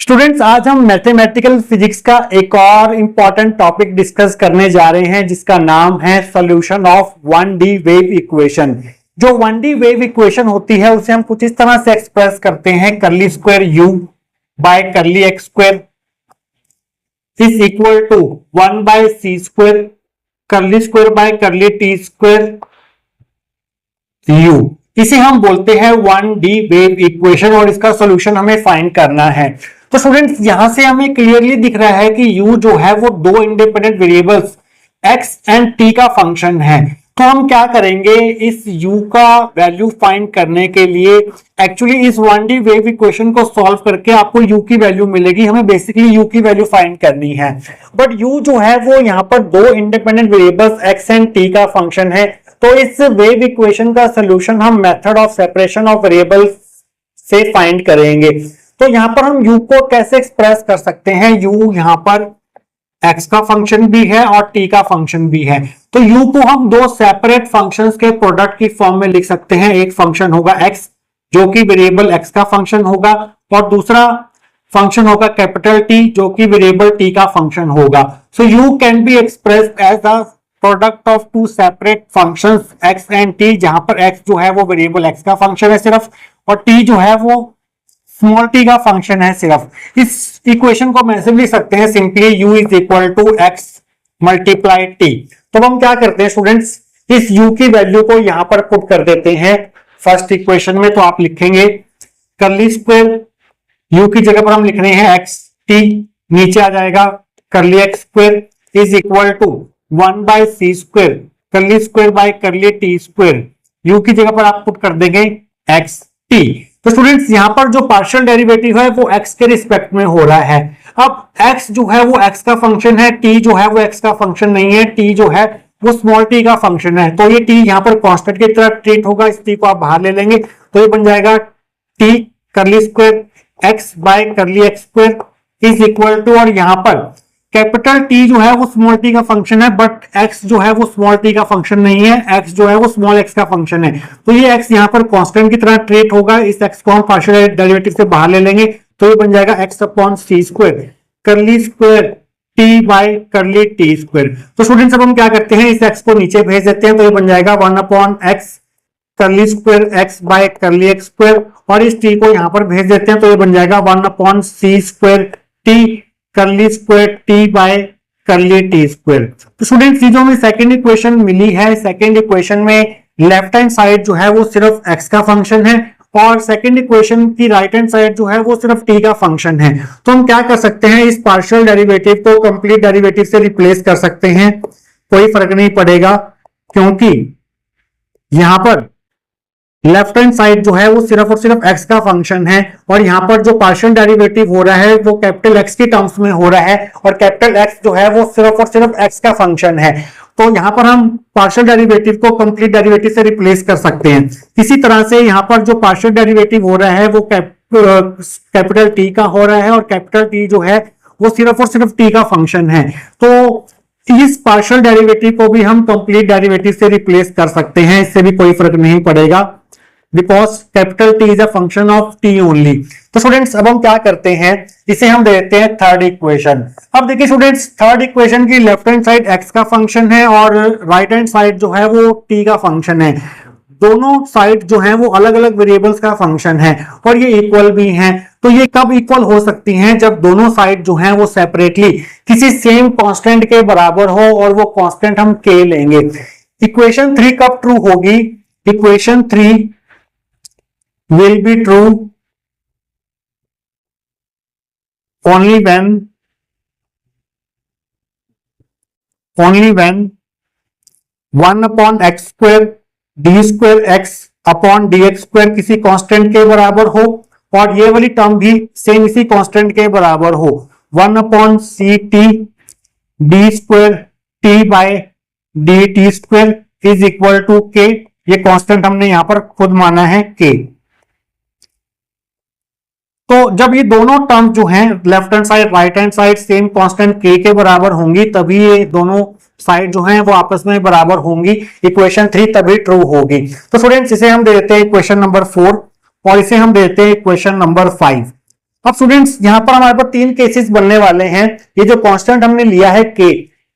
Students, आज हम mathematical physics का एक और इंपॉर्टेंट टॉपिक डिस्कस करने जा रहे हैं जिसका नाम है solution of 1D wave equation. जो 1D वेव इक्वेशन होती है उसे हम कुछ इस तरह से एक्सप्रेस करते हैं, curly square u by curly X square is equal to 1 by C square curly square by curly T square u। इसे हम बोलते हैं 1D वेव इक्वेशन और इसका सॉल्यूशन हमें फाइंड करना है। तो स्टूडेंट्स, यहां से हमें क्लियरली दिख रहा है कि u जो है वो दो independent variables x and t का फंक्शन है। तो हम क्या करेंगे, इस u का वैल्यू फाइंड करने के लिए एक्चुअली इस 1D वेव इक्वेशन को सॉल्व करके आपको u की वैल्यू मिलेगी। हमें बेसिकली u की वैल्यू फाइंड करनी है, बट u जो है वो यहाँ पर दो independent variables x and t का फंक्शन है। तो इस वेव इक्वेशन का सोल्यूशन हम method of separation of variables से फाइंड करेंगे। तो यहां पर हम u को कैसे एक्सप्रेस कर सकते हैं, u यहां पर x का फंक्शन भी है और t का फंक्शन भी है। तो u को हम दो सेपरेट फंक्शंस के प्रोडक्ट की फॉर्म में लिख सकते हैं। एक फंक्शन होगा x जो कि वेरिएबल x का फंक्शन होगा और दूसरा फंक्शन होगा कैपिटल T जो कि वेरिएबल t का फंक्शन होगा। So u can be expressed as a product of two separate functions x and t, जहां पर x जो है वो वेरिएबल x का फंक्शन है सिर्फ और t जो है वो स्मॉल t का फंक्शन है सिर्फ। इस इक्वेशन को हम ऐसे भी लिख सकते हैं simply u is equal to x multiply t। तो हम क्या करते हैं स्टूडेंट्स, इस u की वैल्यू को यहां पर पुट कर देते हैं फर्स्ट इक्वेशन में। तो आप लिखेंगे करली स्क्वायर u की जगह पर हम लिख रहे हैं x t, नीचे आ जाएगा curly x square is equal to 1 by C square curly square by curly T square, u की जगह पर आप पुट कर देंगे x t। तो स्टूडेंट्स, यहां पर जो पार्शियल डेरिवेटिव है वो x के रिस्पेक्ट में हो रहा है। अब x जो है वो x का फंक्शन है, t जो है वो x का फंक्शन नहीं है, t जो है वो स्मॉल t का फंक्शन है। तो ये t यहां पर कांस्टेंट की तरह ट्रीट होगा, इस t को आप बाहर ले लेंगे तो ये बन जाएगा t curly square x by curly x square is equal to, और यहां पर कैपिटल T जो है वो स्मॉल t का फंक्शन है बट x जो है वो स्मॉल t का फंक्शन नहीं है, x जो है वो स्मॉल x का फंक्शन है। तो ये x यहाँ पर कांस्टेंट की तरह ट्रीट होगा, इस x को हम पार्शियल डेरिवेटिव से बाहर ले लेंगे तो ये बन जाएगा x अपॉन सी square curly square t bye curly T square. तो स्टूडेंट्स, अब हम क्या करते हैं, इस x को नीचे भेज देते हैं तो ये बन जाएगा 1 अपॉन x करली square x by curly x square, और इस t को यहाँ पर भेज देते हैं तो ये बन जाएगा 1 अपॉन सी square t curly square T bye curly T square. तो स्टूडेंट्स, ये जो हमें सेकंड इक्वेशन मिली है, सेकंड इक्वेशन में लेफ्ट हैंड साइड जो है वो सिर्फ x का फंक्शन है और सेकंड इक्वेशन की राइट हैंड साइड जो है वो सिर्फ t का फंक्शन है। तो हम क्या कर सकते हैं, इस पार्शियल डेरिवेटिव को कंप्लीट डेरिवेटिव से रिप्लेस कर सकते हैं, कोई फर्क नहीं पड़ेगा क्योंकि यहां पर लेफ्ट हैंड साइड जो है वो सिर्फ और सिर्फ x का फंक्शन है और यहाँ पर जो पार्शियल डेरिवेटिव हो रहा है वो कैपिटल X की टर्म्स में हो रहा है और कैपिटल X जो है वो सिर्फ और सिर्फ x का फंक्शन है। तो यहाँ पर हम पार्शियल डेरिवेटिव को कंप्लीट डेरिवेटिव से रिप्लेस कर सकते हैं। इसी तरह से यहाँ पर जो पार्शियल डेरिवेटिव हो रहा है वो कैपिटल T का हो रहा है और कैपिटल T जो है वो सिर्फ और सिर्फ t का फंक्शन है। तो इस पार्शियल डेरिवेटिव को भी हम कंप्लीट डेरिवेटिव से रिप्लेस कर सकते हैं, इससे भी कोई फर्क नहीं पड़ेगा because capital T is a function of T only. तो स्टूडेंट्स, अब हम क्या करते हैं, इसे हम देते हैं थर्ड इक्वेशन। अब देखिए स्टूडेंट्स, थर्ड इक्वेशन की लेफ्ट हैंड साइड x का फंक्शन है और राइट हैंड साइड जो है वो t का फंक्शन है। दोनों साइड जो है वो अलग अलग वेरिएबल्स का फंक्शन है और ये इक्वल भी हैं। तो ये कब इक्वल हो सकती हैं, जब दोनों साइड जो है वो सेपरेटली किसी सेम कांस्टेंट के बराबर हो और वो कांस्टेंट हम k लेंगे। इक्वेशन 3 कब ट्रू होगी, equation 3 will be true only when 1 upon x square d square x upon dx square किसी कांस्टेंट के बराबर हो और ये वाली टर्म भी सेम इसी कांस्टेंट के बराबर हो। 1 upon C T D square T by D T square is equal to K, ये कांस्टेंट हमने यहां पर खुद माना है k। तो जब ये दोनों टर्म जो हैं left hand side right hand side same constant k के बराबर होंगी तभी ये दोनों साइड जो हैं वो आपस में बराबर होंगी, इक्वेशन 3 तभी ट्रू होगी। तो स्टूडेंट्स, इसे हम दे देते हैं इक्वेशन नंबर 4 और इसे हम देते हैं इक्वेशन नंबर 5। अब स्टूडेंट्स यहाँ पर हमारे पास तीन केसेस बनने वाले हैं। ये जो कांस्टेंट हमने लिया है k,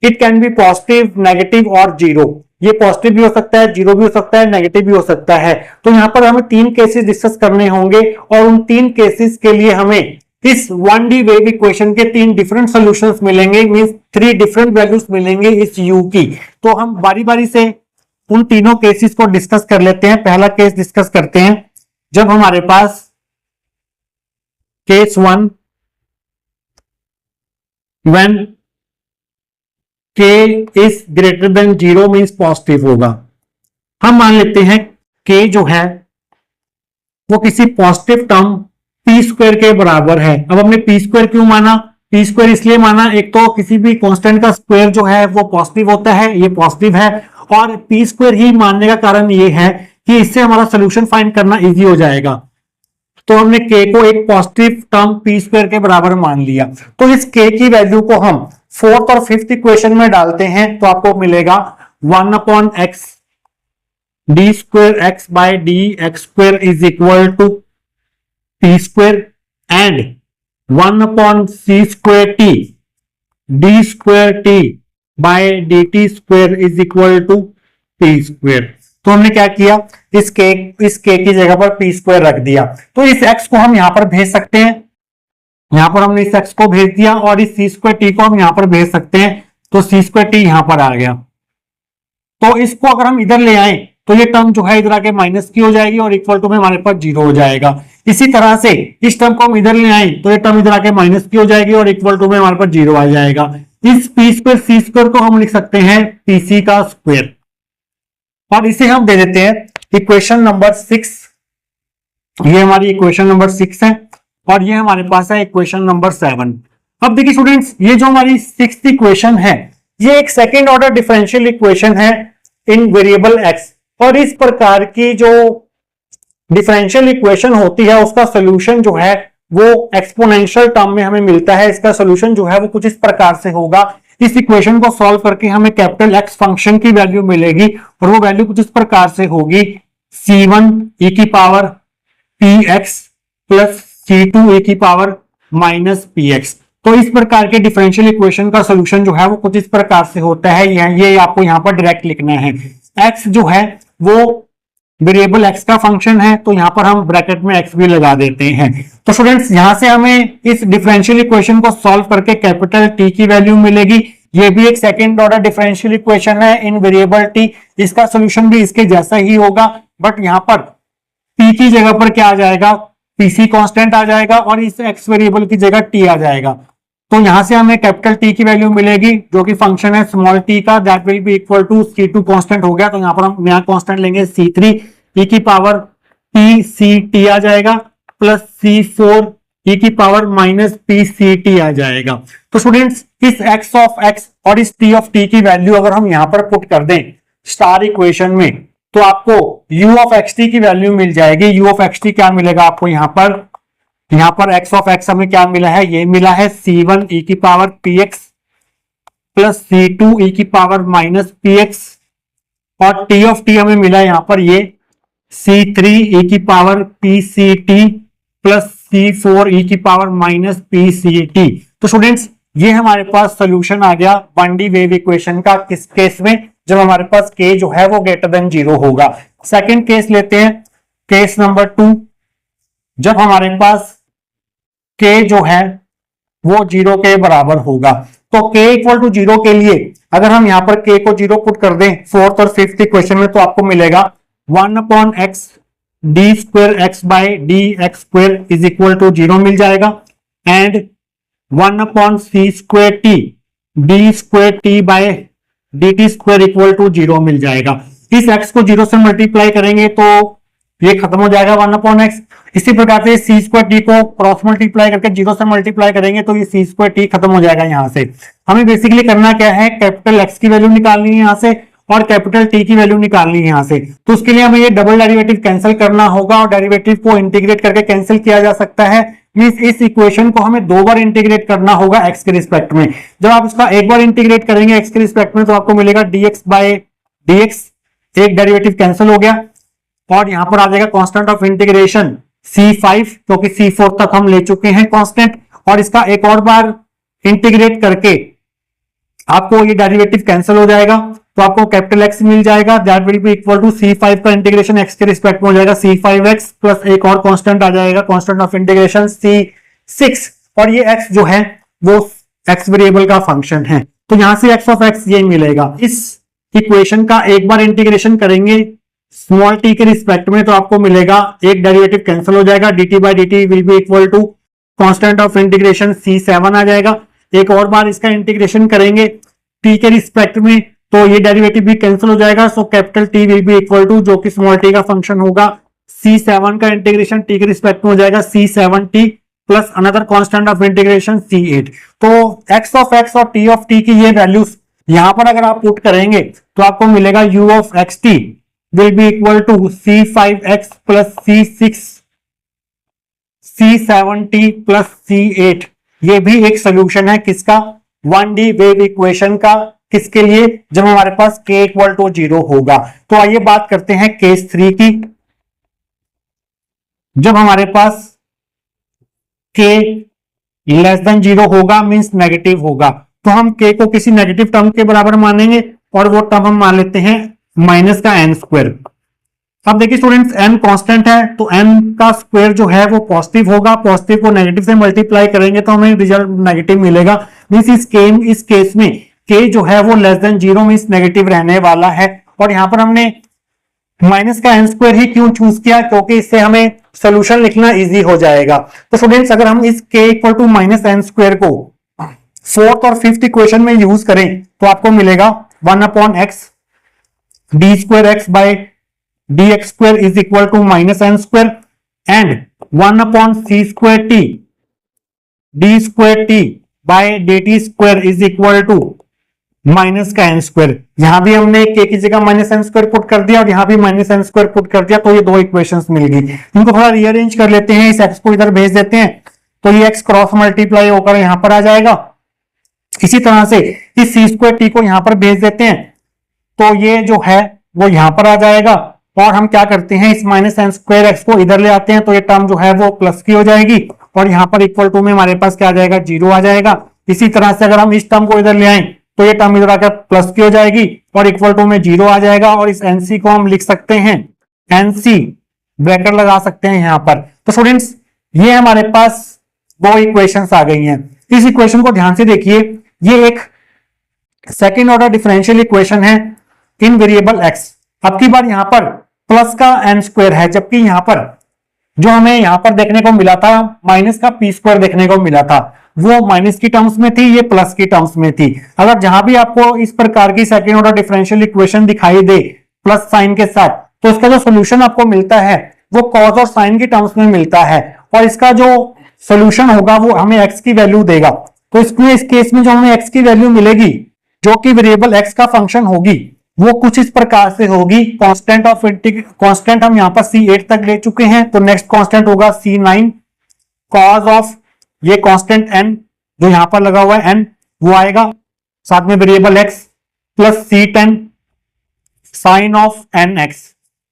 it can be positive, negative और जीरो। ये पॉजिटिव भी हो सकता है, जीरो भी हो सकता है, नेगेटिव भी हो सकता है। तो यहाँ पर हमें तीन केसेस डिस्कस करने होंगे और उन तीन केसेस के लिए हमें इस 1D वेव इक्वेशन के तीन डिफरेंट सॉल्यूशंस मिलेंगे, मींस थ्री डिफरेंट वैल्यूज मिलेंगे इस u की। तो हम बारी बारी से उन तीनों केसेस को डिस्कस कर लेते हैं। पहला केस डिस्कस करते हैं जब हमारे पास case 1 when k is greater than 0 means positive होगा। हम मान लेते हैं k जो है वो किसी पॉजिटिव टर्म p स्क्वायर के बराबर है। अब हमने p स्क्वायर क्यों माना? p स्क्वायर इसलिए माना, एक तो किसी भी कांस्टेंट का स्क्वायर जो है वो पॉजिटिव होता है, ये पॉजिटिव है, और p स्क्वायर ही मानने का कारण ये है कि इससे हमारा सोल्यूशन फाइंड करना इजी हो जाएगा। तो हमने k को एक पॉजिटिव टर्म p स्क्वायर के बराबर मान लिया। तो इस k की वैल्यू को हम फोर्थ और फिफ्थ इक्वेशन में डालते हैं तो आपको मिलेगा 1/x d square x by D X square is equal to p square and 1/c square t d square t by D T square is equal to p square. तो हमने क्या किया, इस k की जगह पर p स्क्वायर रख दिया। तो इस x को हम यहां पर भेज सकते हैं, यहां पर हमने इस x को भेज दिया, और इस c स्क्वायर t को हम यहां पर भेज सकते हैं। तो c स्क्वायर t यहां पर आ गया। तो इसको अगर हम इधर ले आए तो ये टर्म जो है इधर आके माइनस की हो जाएगी और इक्वल टू में हमारे पास 0 हो जाएगा। इसी तरह से इस टर्म को हम इधर ले आए तो ये टर्म इधर आके माइनस की हो जाएगी और इक्वल टू में हमारे पास 0 आ जाएगा। इस p स्क्वायर c स्क्वायर को हम लिख सकते हैं pc का स्क्वायर, और इसे हम दे देते हैं इक्वेशन नंबर 6। ये हमारी इक्वेशन नंबर 6 है और ये हमारे पास है इक्वेशन नंबर 7। अब देखिए स्टूडेंट्स, ये जो हमारी 6th इक्वेशन है ये एक सेकेंड ऑर्डर डिफरेंशियल इक्वेशन है इन वेरिएबल x, और इस प्रकार की जो डिफरेंशियल इक्वेशन होती है उसका सोल्यूशन जो है वो एक्सपोनेंशियल टर्म में हमें मिलता है। इसका सोल्यूशन जो है वो कुछ इस प्रकार से होगा। इस इक्वेशन को सॉल्व करके हमें कैपिटल एक्स फंक्शन की वैल्यू मिलेगी और वो वैल्यू कुछ इस प्रकार से होगी c1 e की power px plus c2 e की पावर माइनस px। तो इस प्रकार के डिफरेंशियल इक्वेशन का सोल्यूशन जो है वो कुछ इस प्रकार से होता है। ये आपको यहाँ पर डायरेक्ट लिखना है। x जो है वो वेरिएबल x का फंक्शन है, तो यहाँ पर हम ब्रैकेट में x भी लगा देते हैं। तो स्टूडेंट्स यहाँ से हमें इस डिफरेंशियल इक्वेशन को सॉल्व करके कैपिटल t की वैल्यू मिलेगी। ये भी एक सेकेंड ऑर्डर डिफरेंशियल इक्वेशन है इन वेरिएबल t। इसका सोल्यूशन भी इसके जैसा ही होगा, बट यहाँ पर p की जगह पर क्या आ जाएगा, pc कांस्टेंट आ जाएगा और इस x वेरिएबल की जगह t आ जाएगा। तो यहां से हमें कैपिटल T की वैल्यू मिलेगी जो कि फंक्शन है स्मॉल t का, that will be equal to c2 constant हो गया। तो यहां पर हम नया कांस्टेंट लेंगे c3 e की पावर pct आ जाएगा प्लस c4 e की पावर माइनस pct आ जाएगा। तो स्टूडेंट्स इस x ऑफ x और इस t ऑफ t की वैल्यू अगर हम यहां पर पुट कर दें स्टार इक्वेशन में तो आपको u ऑफ xt की वैल्यू मिल जाएगी। u ऑफ xt क्या मिलेगा आपको यहाँ पर x ऑफ x हमें क्या मिला है, ये मिला है c1 e की power px plus c2 e की पावर माइनस px, और t ऑफ t हमें मिला यहाँ पर ये c3 e की power pct plus c4 e की पावर माइनस pct। तो स्टूडेंट्स ये हमारे पास सोल्यूशन आ गया 1D वेव इक्वेशन का। किस केस में, जब हमारे पास k जो है वो ग्रेटर देन 0 होगा। सेकंड केस लेते हैं, केस नंबर 2, जब हमारे पास k जो है वो 0 के बराबर होगा। तो k इक्वल टू 0 के लिए अगर हम यहाँ पर k को 0 पुट कर दें फोर्थ और फिफ्थ इक्वेशन में तो आपको मिलेगा 1/x d square x by D X square is equal to 0 मिल जाएगा, and 1/c square t d square t by D T square equal to 0 मिल जाएगा। इस x को 0 से मल्टीप्लाई करेंगे तो ये खत्म हो जाएगा 1/x। इसी प्रकार से c स्क्वायर t को क्रॉस मल्टीप्लाई करके 0 से मल्टीप्लाई करेंगे तो ये c स्क्वायर t खत्म हो जाएगा। यहाँ से हमें बेसिकली करना क्या है, कैपिटल x की वैल्यू निकालनी है यहाँ से और कैपिटल t की वैल्यू निकालनी है यहाँ से। तो उसके लिए हमें ये डबल डेरिवेटिव कैंसिल करना होगा और डेरिवेटिव को इंटीग्रेट करके कैंसिल किया जा सकता है। मींस इस इक्वेशन को हमें 2 बार इंटीग्रेट करना होगा x के रिस्पेक्ट में। जब आप इसका एक बार इंटीग्रेट करेंगे x के रिस्पेक्ट में तो आपको मिलेगा dx बाय dx, एक डेरिवेटिव कैंसिल हो गया और यहां पर आ जाएगा कांस्टेंट ऑफ इंटीग्रेशन C5 क्योंकि C4 तक हम ले चुके हैं कांस्टेंट, और इसका एक और बार इंटीग्रेट करके आपको ये डेरिवेटिव कैंसिल हो जाएगा, तो आपको कैपिटल एक्स मिल जाएगा, that will be equal to C5 का इंटीग्रेशन एक्स के रिस्पेक्ट में हो जाएगा C5x प्लस एक और कांस्टेंट आ जाएगा, कांस्टेंट ऑफ इंटीग्रेशन C6, और ये x जो है वो x वेरिएबल का फंक्शन है, तो यहां से x ऑफ x ये मिलेगा। इस इक्वेशन का एक बार इंटीग्रेशन करेंगे स्मॉल t के रिस्पेक्ट में, तो आपको मिलेगा एक डेरिवेटिव कैंसिल हो जाएगा, dt by dt will be equal to constant of integration C7 आ जाएगा। एक और बार इसका इंटीग्रेशन करेंगे t के रिस्पेक्ट में, तो ये डेरिवेटिव भी कैंसिल हो जाएगा, so capital T will be equal to जो कि स्मॉल t का फंक्शन होगा C7 का इंटीग्रेशन t के रिस्पेक्ट में हो जाएगा C7t plus another constant of integration C8। तो x ऑफ x और t ऑफ t की ये वैल्यूज यहां पर अगर आप पुट करेंगे तो आपको मिलेगा u of xt will be equal to C5x plus C6 C7t plus C8। ये भी एक सोल्यूशन है किसका, 1D वेव इक्वेशन का, किसके लिए, जब हमारे पास k इक्वल टू 0 होगा। तो आइए बात करते हैं केस 3 की। जब हमारे पास k लेस देन 0 होगा मींस नेगेटिव होगा, तो हम k को किसी नेगेटिव टर्म के बराबर मानेंगे, और वो टर्म हम मान लेते हैं माइनस का n स्क्वायर। अब देखिए स्टूडेंट्स, n कांस्टेंट है तो n का स्क्वायर जो है वो पॉजिटिव होगा, पॉजिटिव को नेगेटिव से मल्टीप्लाई करेंगे तो हमें रिजल्ट नेगेटिव मिलेगा, मींस इस केस में k जो है वो लेस देन 0 मींस नेगेटिव रहने वाला है। और यहां पर हमने माइनस का n स्क्वायर ही क्यों चूज किया, क्योंकि इससे हमें सोल्यूशन लिखना इजी हो जाएगा। तो स्टूडेंट्स, अगर हम इस k equal to minus n square को फोर्थ और फिफ्थ इक्वेशन में यूज करें तो आपको मिलेगा 1 upon x d square x by dx square is equal to minus n square and 1 upon c square t d square t by dt square is equal to minus का n square. यहां भी हमने k की जगह minus n square put कर दिया और यहां भी माइनस n स्क्वायर पुट कर दिया, तो ये दो इक्वेशंस मिल गई। इनको थोड़ा रीअरेंज कर लेते हैं, इस x को इधर भेज देते हैं तो ये x क्रॉस मल्टीप्लाई होकर यहां पर आ जाएगा। इसी तरह से इस c स्क्वायर t को यहां पर भेज देते हैं तो ये जो है वो यहां पर आ जाएगा, और हम क्या करते हैं इस माइनस n स्क्वायर x को इधर ले आते हैं तो ये टर्म जो है वो प्लस की हो जाएगी, और यहां पर इक्वल टू में हमारे पास क्या आ जाएगा, 0 आ जाएगा। इसी तरह से अगर हम इस टर्म को इधर ले आए तो ये टर्म इधर आकर प्लस की हो जाएगी और इक्वल टू में 0 आ जाएगा, और इस एनसी को हम लिख सकते हैं एनसी ब्रैकेट लगा सकते हैं यहां पर। तो स्टूडेंट्स, ये हमारे पास दो इक्वेशंस आ गई हैं। इस इक्वेशन को ध्यान से देखिए, ये एक सेकेंड ऑर्डर डिफरेंशियल इक्वेशन है इन वेरिएबल एक्स। अब की बार यहां पर प्लस का एन स्क्वायर है, जबकि यहां पर जो हमें यहां पर देखने को मिला था माइनस का पी स्क्वायर देखने को मिला था, वो माइनस की टर्म्स में थी, ये प्लस की टर्म्स में थी। अगर जहां भी आपको इस प्रकार की सेकेंड ऑर्डर डिफरेंशियल इक्वेशन दिखाई दे प्लस साइन के साथ, तो इसका जो सोल्यूशन आपको मिलता है वो कॉस और साइन की टर्म्स में मिलता है, और इसका जो सोल्यूशन होगा वो हमें एक्स की वैल्यू देगा। तो इसमें इस केस में जो हमें एक्स की वैल्यू मिलेगी जो कि वेरिएबल एक्स का फंक्शन होगी वो कुछ इस प्रकार से होगी। कांस्टेंट हम यहां पर C8 तक ले चुके हैं, तो नेक्स्ट कांस्टेंट होगा C9 कॉस ऑफ ये कांस्टेंट n जो यहां पर लगा हुआ है n वो आएगा, साथ में variable x plus C10 sine of nx।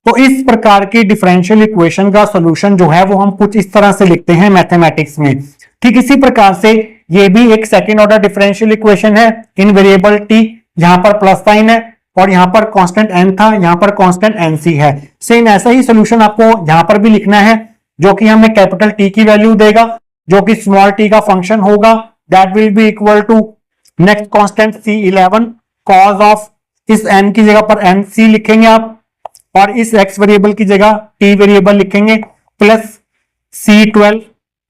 तो इस प्रकार की डिफरेंशियल इक्वेशन का सॉल्यूशन जो है वो हम कुछ इस तरह से लिखते हैं मैथमेटिक्स में। ठीक इसी प्रकार से ये भी एक सेकेंड ऑर्डर डिफरेंशियल इक्वेशन है इन वेरिएबल t, यहां पर प्लस साइन है और यहां पर कांस्टेंट n था, यहां पर कांस्टेंट nc है। सेम ऐसा ही सोल्यूशन आपको यहां पर भी लिखना है जो कि हमें कैपिटल T की वैल्यू देगा जो कि स्मॉल t का फंक्शन होगा, that will be equal to next constant C11 cos of इस n की जगह पर nc लिखेंगे आप, और इस x वेरिएबल की जगह t वेरिएबल लिखेंगे प्लस C12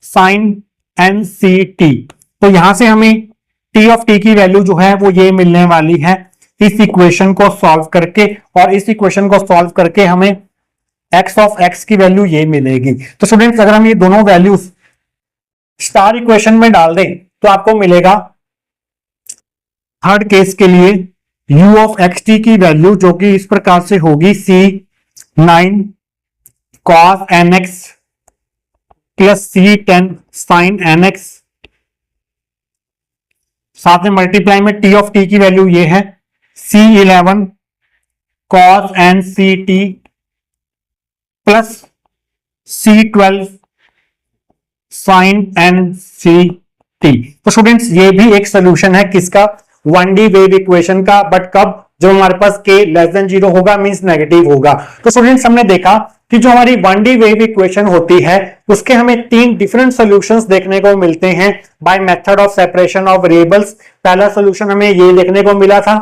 साइन nct। तो यहां से हमें t ऑफ t की वैल्यू जो है वो ये मिलने वाली है इस इक्वेशन को सॉल्व करके, और इस इक्वेशन को सॉल्व करके हमें x ऑफ x की वैल्यू ये मिलेगी। तो स्टूडेंट्स, अगर हम ये दोनों वैल्यूज स्टार इक्वेशन में डाल दें तो आपको मिलेगा थर्ड केस के लिए u ऑफ xt की वैल्यू जो कि इस प्रकार से होगी C9 cos nx plus C10 sin nx, साथ में मल्टीप्लाई में t ऑफ t की वैल्यू ये है C11 cos nct plus C12 sin NCT। तो स्टूडेंट्स ये भी एक सोल्यूशन है किसका, 1D वेव इक्वेशन का, बट कब, जब हमारे पास k लेस देन 0 होगा, मींस नेगेटिव होगा। तो स्टूडेंट्स हमने देखा कि जो हमारी 1D वेव इक्वेशन होती है उसके हमें 3 डिफरेंट सॉल्यूशंस देखने को मिलते हैं by method of separation of variables. पहला सॉल्यूशन हमें ये देखने को मिला था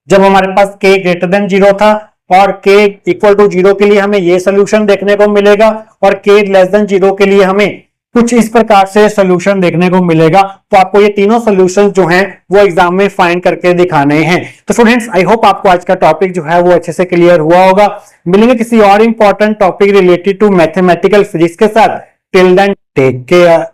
जब हमारे पास k ग्रेटर देन 0 था, और k इक्वल टू 0 के लिए हमें ये सोल्यूशन देखने को मिलेगा, और k लेस देन 0 के लिए हमें कुछ इस प्रकार से सोल्यूशन देखने को मिलेगा। तो आपको ये तीनों सोल्यूशन जो हैं वो एग्जाम में फाइंड करके दिखाने हैं। तो स्टूडेंट्स आई होप आपको आज का टॉपिक जो है वो अच्छे से क्लियर हुआ होगा। मिलेंगे किसी और important topic related to mathematical physics के साथ। Till then take care.